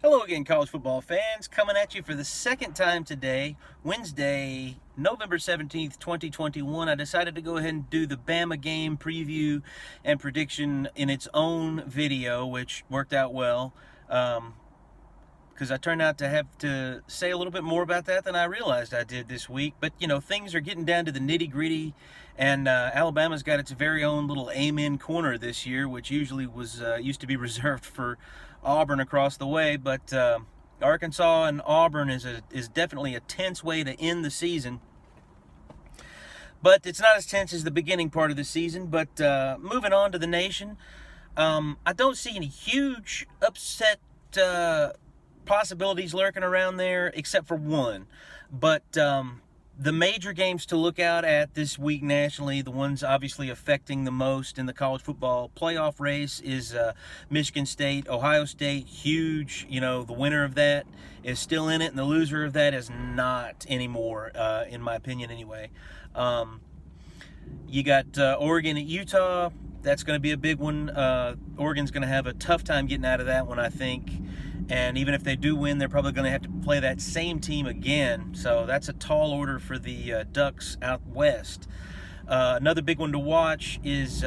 Hello again, college football fans. Coming at you for the second time today, Wednesday, November 17th, 2021. I decided to go ahead and do the Bama game preview and prediction in its own video, which worked out well. Because I turned out to have to say a little bit more about that than I realized I did this week. But, things are getting down to the nitty gritty, and Alabama's got its very own little amen corner this year, which usually was used to be reserved for Auburn across the way. But Arkansas and Auburn is definitely a tense way to end the season. But it's not as tense as the beginning part of the season. But moving on to the nation, I don't see any huge upset possibilities lurking around there, except for one. But the major games to look out at this week nationally, the ones obviously affecting the most in the college football playoff race, is Michigan State, Ohio State. Huge. The winner of that is still in it, and the loser of that is not anymore, in my opinion anyway. You got Oregon at Utah. That's going to be a big one. Oregon's going to have a tough time getting out of that one, I think. And even if they do win, they're probably going to have to play that same team again. So that's a tall order for the Ducks out west. Another big one to watch is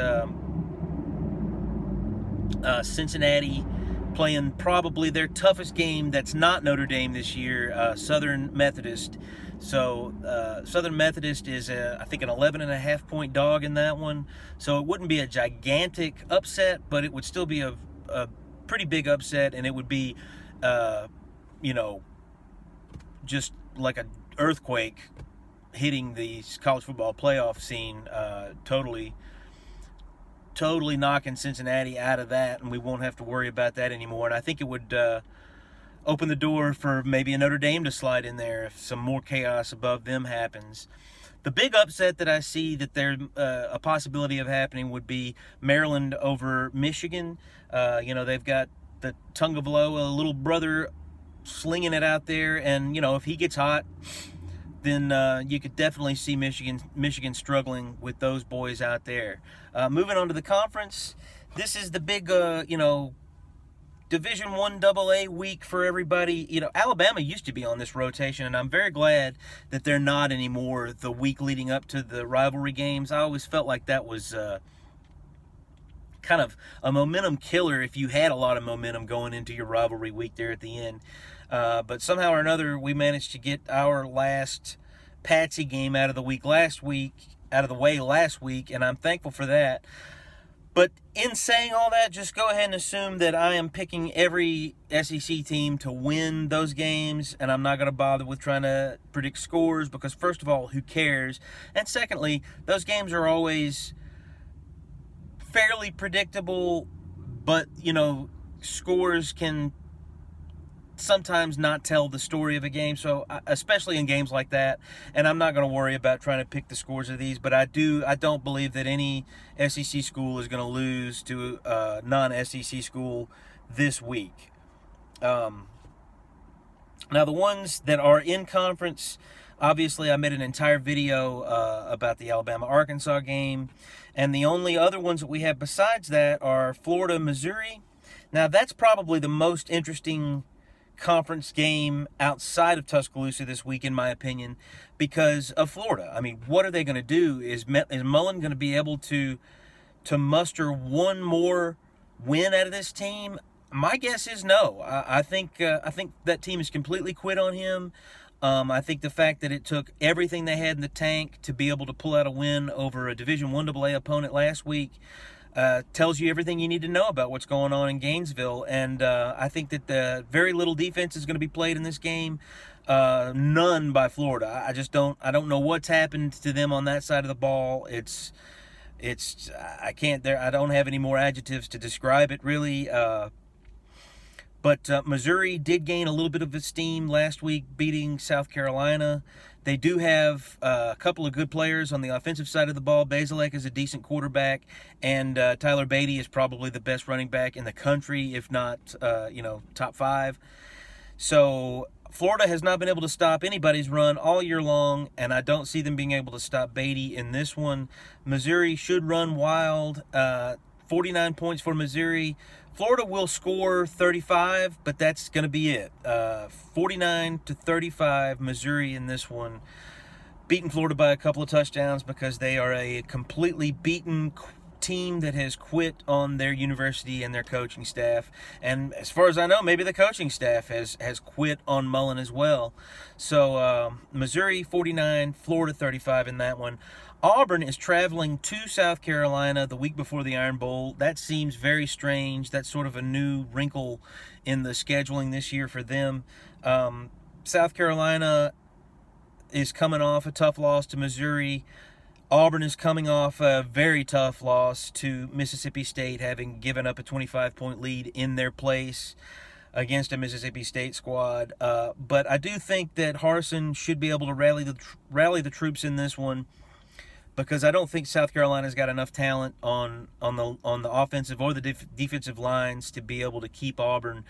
Cincinnati playing probably their toughest game that's not Notre Dame this year, Southern Methodist. So Southern Methodist is, I think, an 11.5-point dog in that one. So it wouldn't be a gigantic upset, but it would still be a pretty big upset, and it would be, just like an earthquake hitting the college football playoff scene, totally knocking Cincinnati out of that, and we won't have to worry about that anymore. And I think it would open the door for maybe a Notre Dame to slide in there if some more chaos above them happens. The big upset that I see that there's a possibility of happening would be Maryland over Michigan. They've got the Tungavaloa little brother slinging it out there, and if he gets hot, then you could definitely see Michigan struggling with those boys out there. Moving on to the conference, this is the big Division I AA week for everybody. Alabama used to be on this rotation, and I'm very glad that they're not anymore the week leading up to the rivalry games. I always felt like that was kind of a momentum killer if you had a lot of momentum going into your rivalry week there at the end. But somehow or another, we managed to get our last Patsy game out of the way last week, and I'm thankful for that. But in saying all that, just go ahead and assume that I am picking every SEC team to win those games, and I'm not going to bother with trying to predict scores because, first of all, who cares? And secondly, those games are always fairly predictable, but, scores can sometimes not tell the story of a game, so especially in games like that. And I'm not going to worry about trying to pick the scores of these, but I don't believe that any SEC school is going to lose to a non-SEC school this week. Now the ones that are in conference, obviously I made an entire video about the Alabama-Arkansas game, and the only other ones that we have besides that are Florida-Missouri. Now that's probably the most interesting conference game outside of Tuscaloosa this week, in my opinion, because of Florida. I mean, what are they going to do? Is Mullen going to be able to muster one more win out of this team? My guess is no. I think that team is completely quit on him. I think the fact that it took everything they had in the tank to be able to pull out a win over a Division I AA opponent last week tells you everything you need to know about what's going on in Gainesville. And I think that the very little defense is going to be played in this game. None by Florida. I don't know what's happened to them on that side of the ball. I don't have any more adjectives to describe it, really. But Missouri did gain a little bit of esteem last week, beating South Carolina. They do have a couple of good players on the offensive side of the ball. Bazelak is a decent quarterback, and Tyler Beatty is probably the best running back in the country, if not, top 5. So Florida has not been able to stop anybody's run all year long, and I don't see them being able to stop Beatty in this one. Missouri should run wild. 49 points for Missouri. Florida will score 35, but that's going to be it. 49-35, Missouri in this one. Beating Florida by a couple of touchdowns because they are a completely beaten team that has quit on their university and their coaching staff. And as far as I know, maybe the coaching staff has quit on Mullen as well. So Missouri 49, Florida 35 in that one. Auburn is traveling to South Carolina the week before the Iron Bowl. That seems very strange. That's sort of a new wrinkle in the scheduling this year for them. South Carolina is coming off a tough loss to Missouri. Auburn is coming off a very tough loss to Mississippi State, having given up a 25-point lead in their place against a Mississippi State squad. But I do think that Harsin should be able to rally the troops in this one, because I don't think South Carolina's got enough talent on the offensive or the defensive lines to be able to keep Auburn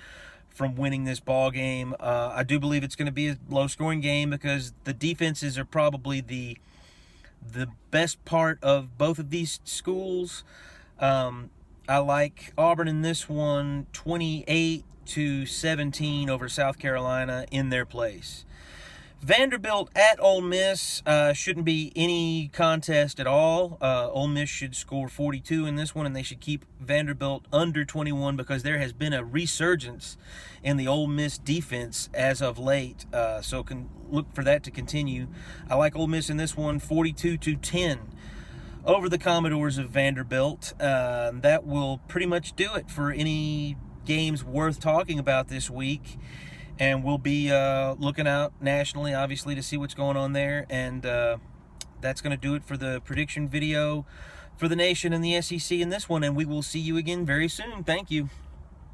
from winning this ball game. I do believe it's going to be a low-scoring game because the defenses are probably the best part of both of these schools. I like Auburn in this one, 28-17 over South Carolina in their place. Vanderbilt at Ole Miss shouldn't be any contest at all. Ole Miss should score 42 in this one, and they should keep Vanderbilt under 21 because there has been a resurgence in the Ole Miss defense as of late. So can look for that to continue. I like Ole Miss in this one, 42-10 over the Commodores of Vanderbilt. That will pretty much do it for any games worth talking about this week. And we'll be looking out nationally, obviously, to see what's going on there. And that's going to do it for the prediction video for the nation and the SEC in this one. And we will see you again very soon. Thank you.